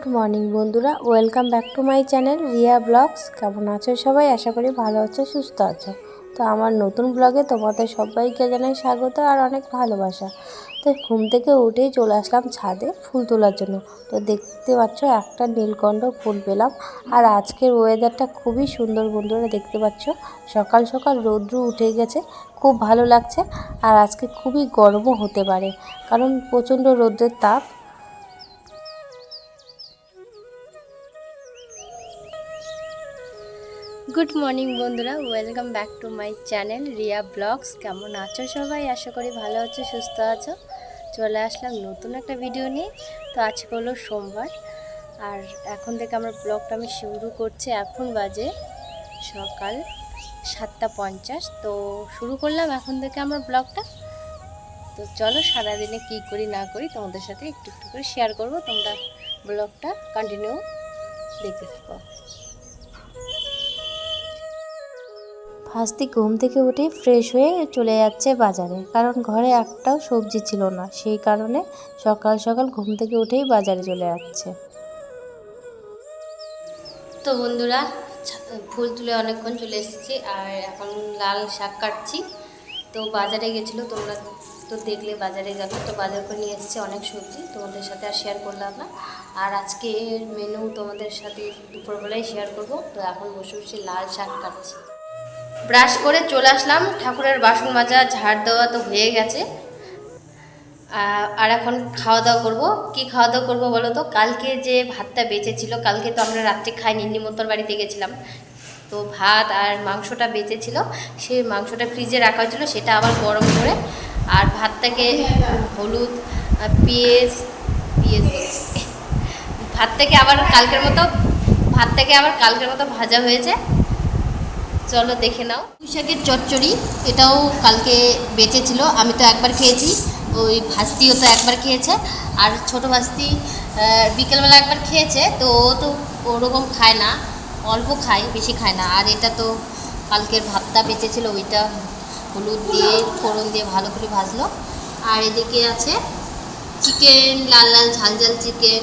Good morning বন্ধুরা, welcome back to my channel Riya blogs. কেমন আছো সবাই? আশা করি ভালো আছো, সুস্থ আছো। তো আমার নতুন ব্লগে তোমাদের সবাইকে জানাই স্বাগত আর অনেক ভালোবাসা। তো ঘুম থেকে উঠেই চলে আসলাম ছাদে ফুল তোলার জন্য। তো দেখতে পাচ্ছ একটা নীলকণ্ঠ ফুল পেলাম। আর আজকের ওয়েদারটা খুবই সুন্দর বন্ধুরা, দেখতে পাচ্ছ সকাল সকাল রৌদ্র উঠে গেছে, খুব ভালো লাগছে। আর আজকে খুবই গরমও হতে পারে, কারণ প্রচণ্ড রৌদ্রের তাপ। গুড মর্নিং বন্ধুরা, welcome back to my channel Riya blogs. কেমন আছো সবাই? আশা করি ভালো আছো, সুস্থ আছো। চলে আসলাম নতুন একটা ভিডিও নিয়ে। তো আজকে হলো সোমবার, আর এখন থেকে আমার ব্লগটা আমি শুরু করছি। এখন বাজে সকাল 7:50। তো শুরু করলাম এখন থেকে আমার ব্লগটা। তো চলো সারাদিনে কী করি না করি তোমাদের সাথে একটু একটু করে শেয়ার করবো। তোমরা ব্লগটা কন্টিনিউ দেখতে থাকো। ফার্স্টে ঘুম থেকে উঠে ফ্রেশ হয়ে চলে যাচ্ছে বাজারে, কারণ ঘরে একটাও সবজি ছিল না। সেই কারণে সকাল সকাল ঘুম থেকে উঠেই বাজারে চলে যাচ্ছে। তো বন্ধুরা, ফুল তুলে অনেকক্ষণ চলে এসেছি, আর এখন লাল শাক কাটছি। তো বাজারে গেছিলো, তোমরা তো দেখলে বাজারে গেল। তো বাজার করে নিয়ে এসেছি অনেক সবজি, তোমাদের সাথে আর শেয়ার করলাম না। আর আজকের মেনু তোমাদের সাথে দুপুরবেলায় শেয়ার করবো। তো এখন বসে বসে লাল শাক কাটছি। ব্রাশ করে চলে আসলাম, ঠাকুরের বাসন মাজা ঝাড় দেওয়া তো হয়ে গেছে। আর এখন খাওয়া দাওয়া করবো। কি খাওয়া দাওয়া করবো বলো তো? কালকে যে ভাতটা বেঁচেছিল, কালকে তো আমরা রাত্রে খাইনি, নিমন্ত্রণ বাড়িতে গেছিলাম। তো ভাত আর মাংসটা বেঁচেছিল, সেই মাংসটা ফ্রিজে রাখা হয়েছিল, সেটা আবার গরম করে আর ভাতটাকে হলুদ পেঁয়াজ ভাতটাকে আবার কালকের মতো ভাজা হয়েছে। চলো দেখে নাও। পুঁই শাকের চচ্চড়ি, এটাও কালকে বেঁচেছিল, আমি তো একবার খেয়েছি। ওই ভাস্তিও তো একবার খেয়েছে, আর ছোটো ভাস্তি বিকেলবেলা একবার খেয়েছে। তো ও তো ওরকম খায় না, অল্প খায়, বেশি খায় না। আর এটা তো কালকের ভাতটা বেঁচেছিল, ওইটা হলুদ দিয়ে ফোড়ন দিয়ে ভালো করে ভাজলো। আর এদিকে আছে চিকেন, লাল লাল ঝাল ঝাল চিকেন।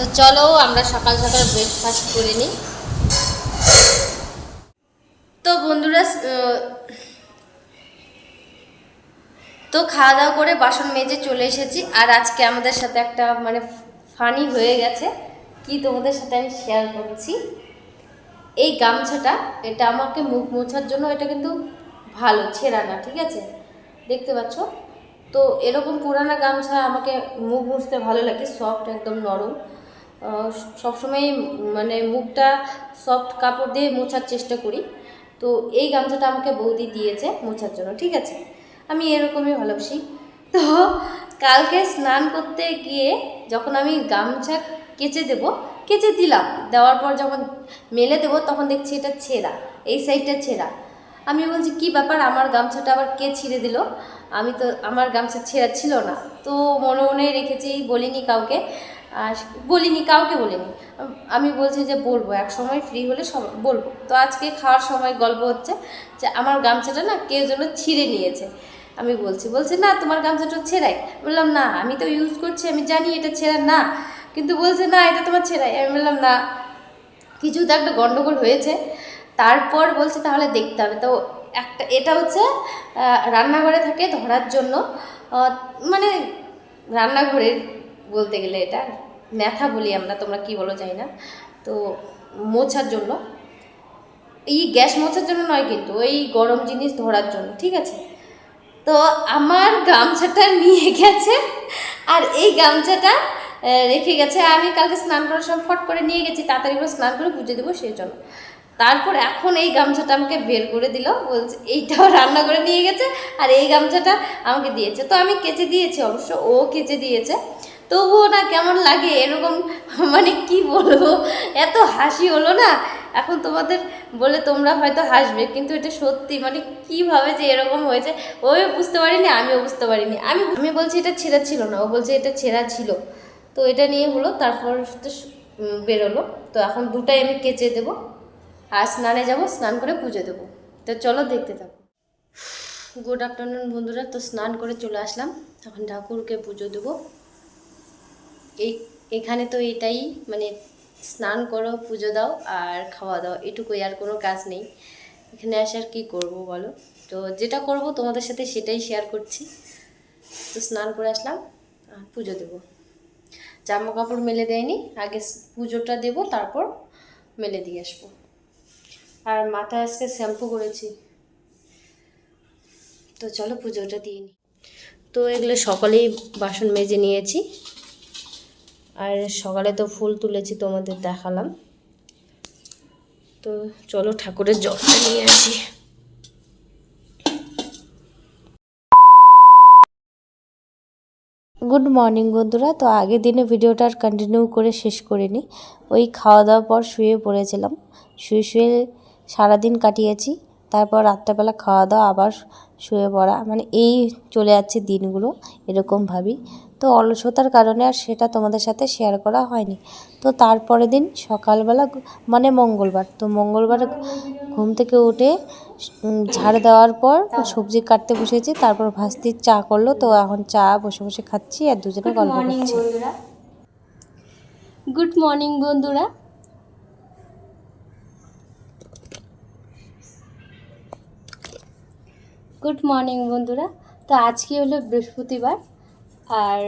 তো চলো আমরা সকাল সকাল ব্রেকফাস্ট করে নিই। তো বন্ধুরা, তো খাওয়া দাওয়া করে বাসন মেজে চলে এসেছি। আর আজকে আমাদের সাথে একটা মানে ফানি হয়ে গেছে, কি তোমাদের সাথে আমি শেয়ার করছি। এই গামছাটা, এটা আমাকে মুখ মোছার জন্য, এটা কিন্তু ভালো, ছেঁড়া না, ঠিক আছে, দেখতে পাচ্ছ। তো এরকম পুরানা গামছা আমাকে মুখ মুছতে ভালো লাগে, সফট, একদম নরম। সবসময় মানে মুখটা সফট কাপড় দিয়ে মোছার চেষ্টা করি। তো এই গামছাটা আমাকে বৌদি দিয়েছে মোছার জন্য, ঠিক আছে। আমি এরকমই ভালোবাসি। তো কালকে স্নান করতে গিয়ে যখন আমি গামছা কেচে দিলাম, দেওয়ার পর যখন মেলে দেবো তখন দেখছি এটা ছেঁড়া, এই সাইডটা ছেঁড়া। আমি বলছি কি ব্যাপার, আমার গামছাটা আবার কে ছিঁড়ে দিল? আমি তো, আমার গামছা ছেঁড়া ছিল না। তো মনে মনে রেখেছি, বলিনি কাউকে, বলিনি। আমি বলছি যে বলবো, এক সময় ফ্রি হলে সব বলবো। তো আজকে খাওয়ার সময় গল্প হচ্ছে যে আমার গামছাটা না কেউ যেন ছিঁড়ে নিয়েছে। আমি বলছি না তোমার গামছাটা ছেঁড়াই। বললাম না, আমি তো ইউজ করছি, আমি জানি এটা ছেঁড়া না, কিন্তু বলছে না এটা তোমার ছেঁড়াই। আমি বললাম না, কিছু তো একটা গন্ডগোল হয়েছে। তারপর বলছে তাহলে দেখতে হবে। তো এটা হচ্ছে রান্নাঘরে থাকে ধরার জন্য, মানে রান্নাঘরের বলতে গেলে এটা ম্যাথা বলি আমরা, তোমরা কি বলো জানি না। তো মোছার জন্য, এই গ্যাস মোছার জন্য নয় কিন্তু, এই গরম জিনিস ধরার জন্য, ঠিক আছে। তো আমার গামছাটা নিয়ে গেছে, আর এই গামছাটা রেখে গেছে। আমি কালকে স্নান করার সময় ফট করে নিয়ে গেছি, তাড়াতাড়ি করে স্নান করে পুজো দেবো সেই জন্য। তারপর এখন এই গামছাটা আমাকে বের করে দিল, বলছে এইটাও রান্না করে নিয়ে গেছে, আর এই গামছাটা আমাকে দিয়েছে। তো আমি কেচে দিয়েছি, অবশ্য ও কেচে দিয়েছে। তবুও না কেমন লাগে এরকম, মানে কি বলবো, এত হাসি হলো না। এখন তোমাদের বলে তোমরা হয়তো হাসবে, কিন্তু এটা সত্যি, মানে কীভাবে যে এরকম হয়েছে ওই বুঝতে পারিনি, আমিও বুঝতে পারিনি। আমি বলছি এটা ছেঁড়া ছিল না, ও বলছে এটা ছেঁড়া ছিল। তো এটা নিয়ে হলো, তারপর তো বেরোলো। তো এখন দুটাই আমি কেচে দেবো, আর স্নানে যাব, স্নান করে পুজো দেবো। তো চলো দেখতে থাকো। গুড আফটারনুন বন্ধুরা, তো স্নান করে চলে আসলাম, এখন ঠাকুরকে পুজো দেবো। এই এখানে তো এটাই মানে স্নান করো, পুজো দাও আর খাওয়া দাও, এটুকুই, আর কোনো কাজ নেই। এখানে আসার কি করব বলো? তো যেটা করব তোমাদের সাথে সেটাই শেয়ার করছি। তো স্নান করে আসলাম, পুজো দেবো। জামা কাপড় মেলে দেয়নি, আগে পুজোটা দেবো তারপর মেলে দিয়ে আসবো। আর মাথায় আজকে শ্যাম্পু করেছি। তো চলো পুজোটা দিয়ে নিই। তো এগুলো সকালেই বাসন মেজে নিয়েছি, আর সকালে তো ফুল তুলেছি তোমাদের দেখালাম। তো চলো ঠাকুরের জলটা নিয়ে আসি। গুড মর্নিং বন্ধুরা। তো আগের দিনে ভিডিওটা আর কন্টিনিউ করে শেষ করিনি, ওই খাওয়া দাওয়ার পর শুয়ে পড়েছিলাম। শুয়ে শুয়ে সারাদিন কাটিয়েছি, তারপর রাত্রেবেলা খাওয়া দাওয়া আবার শুয়ে পড়া, মানে এই চলে যাচ্ছে দিনগুলো এরকম ভাবি। তো অলসতার কারণে আর সেটা তোমাদের সাথে শেয়ার করা হয়নি। তো তারপরের দিন সকালবেলা মানে মঙ্গলবার, তো মঙ্গলবার ঘুম থেকে উঠে ঝাড় দেওয়ার পর সবজি কাটতে বসেছি, তারপর ভাস্তির চা করলো। তো এখন চা বসে বসে খাচ্ছি আর দুজনে গল্প করছি। গুড মর্নিং বন্ধুরা। গুড মর্নিং বন্ধুরা। তো আজকে হলো বৃহস্পতিবার, আর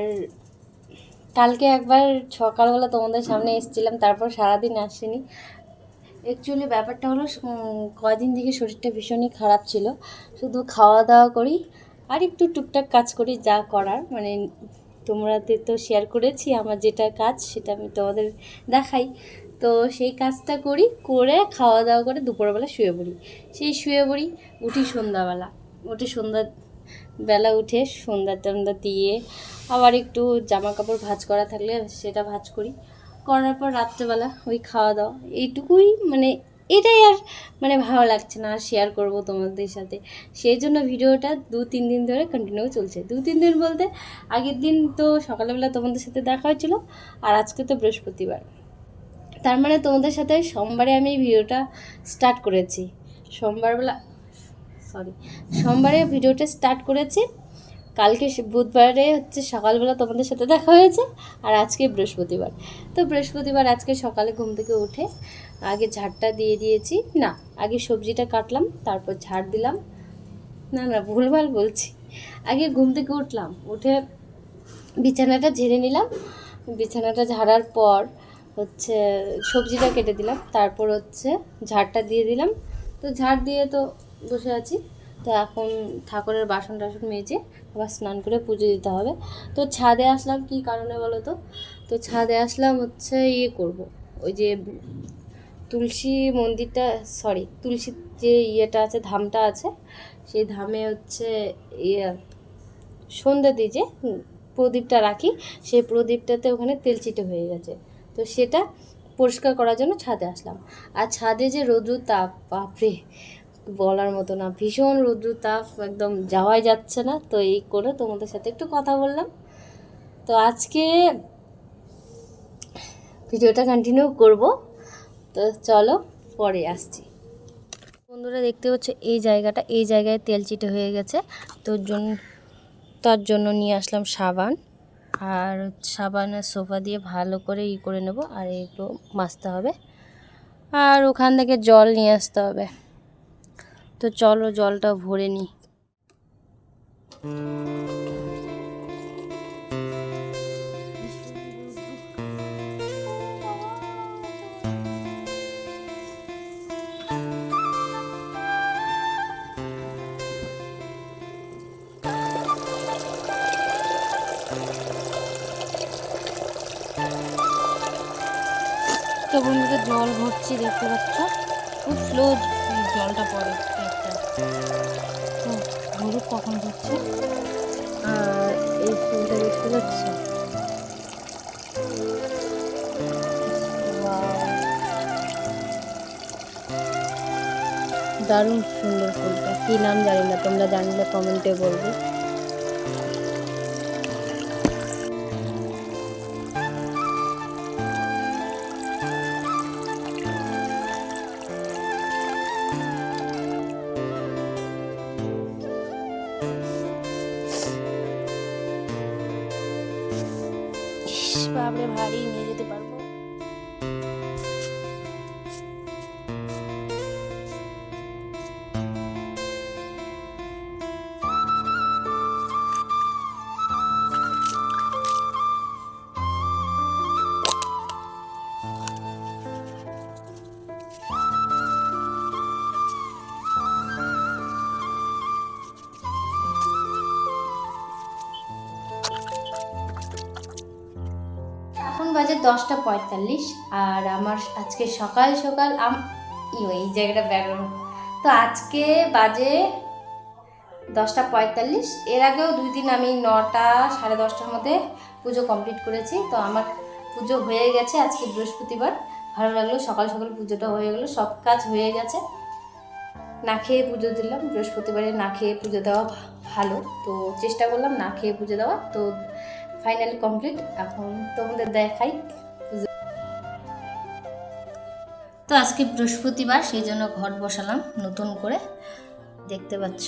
কালকে একবার সকালবেলা তোমাদের সামনে এসেছিলাম, তারপর সারাদিন আসিনি। অ্যাকচুয়ালি ব্যাপারটা হলো কদিন থেকে শরীরটা ভীষণই খারাপ ছিল, শুধু খাওয়া দাওয়া করি আর একটু টুকটাক কাজ করি, যা করার মানে তোমাদের তো শেয়ার করেছি আমার যেটা কাজ সেটা আমি তোমাদের দেখাই। তো সেই কাজটা করি, করে খাওয়া দাওয়া করে দুপুরবেলা শুয়ে পড়ি। সেই শুয়ে পড়ি, উঠি সন্ধ্যাবেলা, সন্ধ্যাবেলা উঠে সন্ধ্যা টন্ধা দিয়ে আবার একটু জামা কাপড় ভাঁজ করা থাকলে সেটা ভাঁজ করি, করার পর রাত্রেবেলা ওই খাওয়া দাওয়া, এইটুকুই। মানে এটাই আর মানে ভালো লাগছে না আর শেয়ার করব তোমাদের সাথে, সেই জন্য ভিডিওটা 2-3 দিন ধরে কন্টিনিউ চলছে। 2-3 দিন বলতে আগের দিন তো সকালবেলা তোমাদের সাথে দেখা হয়েছিল, আর আজকে তো বৃহস্পতিবার, তার মানে তোমাদের সাথে সোমবারে আমি ভিডিওটা স্টার্ট করেছি। সোমবারে ভিডিওটা স্টার্ট করেছি, কালকে বুধবারে হচ্ছে সকালবেলা তোমাদের সাথে দেখা হয়েছে, আর আজকে বৃহস্পতিবার। তো বৃহস্পতিবার আজকে সকালে ঘুম থেকে উঠে আগে ঝাড়টা দিয়ে দিয়েছি, না আগে সবজিটা কাটলাম তারপর ঝাড় দিলাম, না ভুলভাল বলছি। আগে ঘুম থেকে উঠলাম, উঠে বিছানাটা ঝেড়ে নিলাম, বিছানাটা ঝাড়ার পর হচ্ছে সবজিটা কেটে দিলাম, তারপর হচ্ছে ঝাড়টা দিয়ে দিলাম। তো ঝাড় দিয়ে তো বসে আছি। তো এখন ঠাকুরের বাসন টাসন মেজে আবার স্নান করে পুজো দিতে হবে। তো ছাদে আসলাম কী কারণে বলো তো? তো ছাদে আসলাম হচ্ছে করব, ওই যে তুলসী মন্দিরটা, তুলসীর যে ইয়েটা আছে, ধামটা আছে, সেই ধামে হচ্ছে সন্ধ্যা দিয়ে যে প্রদীপটা রাখি, সেই প্রদীপটাতে ওখানে তেলচিটে হয়ে গেছে। তো সেটা পরিষ্কার করার জন্য ছাদে আসলাম। আর ছাদে যে রৌদ্র তাপ, বাপরে বলার মতো না, ভীষণ রৌদ্র তাপ, একদম যাওয়াই যাচ্ছে না। তো এই করে তোমাদের সাথে একটু কথা বললাম। তো আজকে ভিডিওটা কন্টিনিউ করব, তো চলো পরে আসছি। বন্ধুরা দেখতে পাচ্ছ এই জায়গায় তেলচিটে হয়ে গেছে, তার জন্য নিয়ে আসলাম সাবান, আর সাবানের সোফা দিয়ে ভালো করে করে নেব, আর একটু মাজতে হবে, আর ওখান থেকে জল নিয়ে আসতে হবে। তো চলো জলটা ভরে নিই। তো বন্ধুদের জল ভরছি, দেখতে পাচ্ছ খুব স্লো জলটা পড়ে একটা। তো ভরুক কখন ভরছে। আর এই ফুলটা দেখতে পাচ্ছ, দারুণ সুন্দর ফুলটা, কী নাম জানি না, তোমরা জানলে কমেন্টে বলবে। বাপরে ভারী নিয়ে যেতে পারবো। এখন বাজে 10:45 আর আমার আজকে সকাল সকাল এই জায়গাটা ব্যাকরণ। তো আজকে বাজে 10:45। এর আগেও 2 দিন আমি 9টা 10:30টার মধ্যে পুজো কমপ্লিট করেছি। তো আমার পুজো হয়ে গেছে। আজকে বৃহস্পতিবার, ভালো লাগলো, সকাল সকাল পুজোটা হয়ে গেলো, সব কাজ হয়ে গেছে। না খেয়ে পুজো দিলাম, বৃহস্পতিবারে না খেয়ে পুজো দেওয়া ভালো, তো চেষ্টা করলাম না খেয়ে পুজো দেওয়া। তো ফাইনালি কমপ্লিট। এখন তোমাদের দেখাই পুজো। তো আজকে বৃহস্পতিবার, সেই জন্য ঘট বসালাম নতুন করে, দেখতে পাচ্ছ।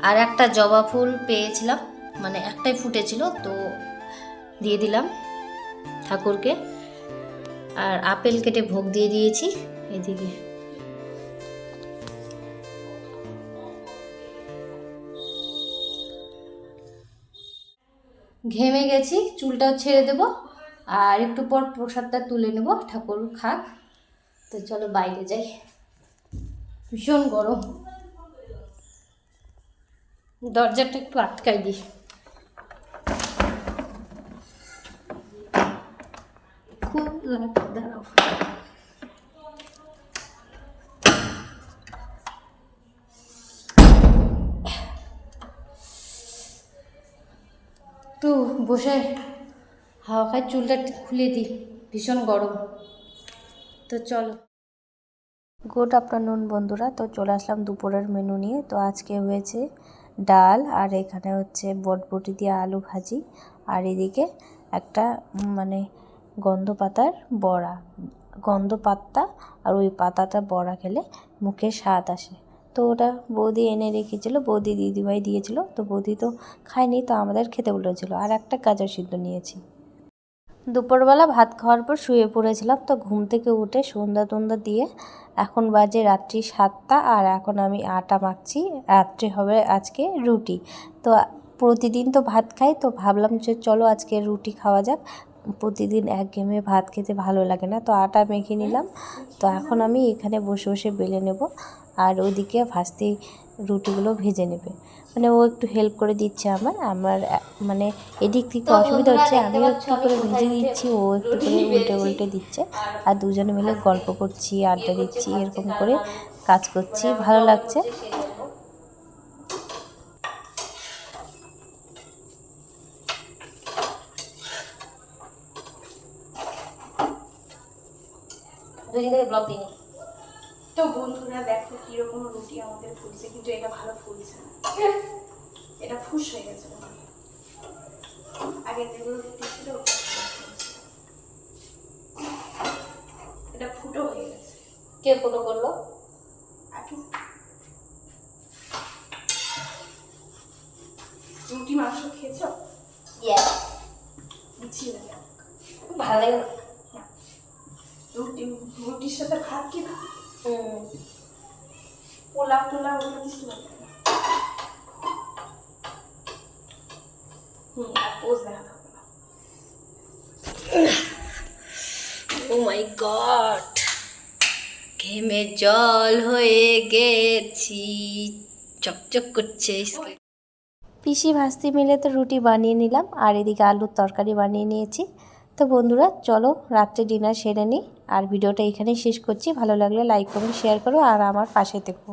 আর একটা জবা ফুল পেয়েছিলাম, মানে একটাই ফুটেছিল, তো দিয়ে দিলাম ঠাকুরকে। আর আপেল কেটে ভোগ দিয়ে দিয়েছি এদিকে। ঘেমে গেছি, চুলটাও ছেড়ে দেবো, আর একটু পর প্রসাদটা তুলে নেব, ঠাকুর খাক। তো চলো বাইরে যাই, ভীষণ গরম। দরজাটা একটু আটকাই দিই। খুব দাঁড়াও। একটু বসে হাওয়া খাই, চুলটা খুলে দিই, ভীষণ গরম। তো চলো। গুড আফটারনুন বন্ধুরা, তো চলে আসলাম দুপুরের মেনু নিয়ে। তো আজকে হয়েছে ডাল, আর এখানে হচ্ছে বটবটি দিয়ে আলু ভাজি, আর এদিকে একটা মানে গন্ধ পাতার বড়া। গন্ধ পাতা, আর ওই পাতাটা বড়া খেলে মুখে স্বাদ আসে। তো ওটা বৌদি এনে রেখেছিল, বৌদি দিদিভাই দিয়েছিল। তো বৌদি তো খায়নি, তো আমাদের খেতে বলেছিল। আর একটা গাজর সিদ্ধ নিয়েছি। দুপুরবেলা ভাত খাওয়ার পর শুয়ে পড়েছিলাম। তো ঘুম থেকে উঠে সন্ধ্যা টন্ধা দিয়ে এখন বাজে রাত্রি 7টা, আর এখন আমি আটা মাখছি। রাত্রে হবে আজকে রুটি। তো প্রতিদিন তো ভাত খাই, তো ভাবলাম যে চলো আজকে রুটি খাওয়া যাক। প্রতিদিন একঘেয়েমে ভাত খেতে ভালো লাগে না। তো আটা মেখে নিলাম। তো এখন আমি এখানে বসে বসে বেলে নেব, আর ওইদিকে ভাজতে রুটিগুলো ভেজে নেবে। মানে ও একটু হেল্প করে দিচ্ছে আমার মানে এদিক থেকে অসুবিধা হচ্ছে, আমিও একটু করে ভেজে দিচ্ছি, ও একটু করে উল্টে উল্টে দিচ্ছে। আর দুজনে মিলে গল্প করছি, আড্ডা দিচ্ছি, এরকম করে কাজ করছি, ভালো লাগছে। তো বন্ধুরা দেখো কিরকম রুটি আমাদের ফুলছে, কিন্তু এটা ভালো ফুলছে না, এটা ফুস হয়ে গেছে। আগে যেগুলো রুটি ছিল এটা ফুটো হয়ে গেছে। কে ফুটো করলো? রুটি মাংস খেয়েছো? বুঝছি না, ভালো লাগে না। রুটির সাথে ভাত কি পোলাও টোলা ওগুলো কিছু লাগে না। আর পোজ দেখা থাকবে না। ও মাই গড, ঘেমে জল হয়ে গেছি, চকচক করছে। পিসি ভাস্তি মিলে তো রুটি বানিয়ে নিলাম, আর এদিকে আলুর তরকারি বানিয়ে নিয়েছি। তো বন্ধুরা চলো রাত্রে ডিনার সেরে নিই, আর ভিডিওটা এখানেই শেষ করছি। ভালো লাগলে লাইক কমেন্ট শেয়ার করো, আর আমার পাশে থেকো।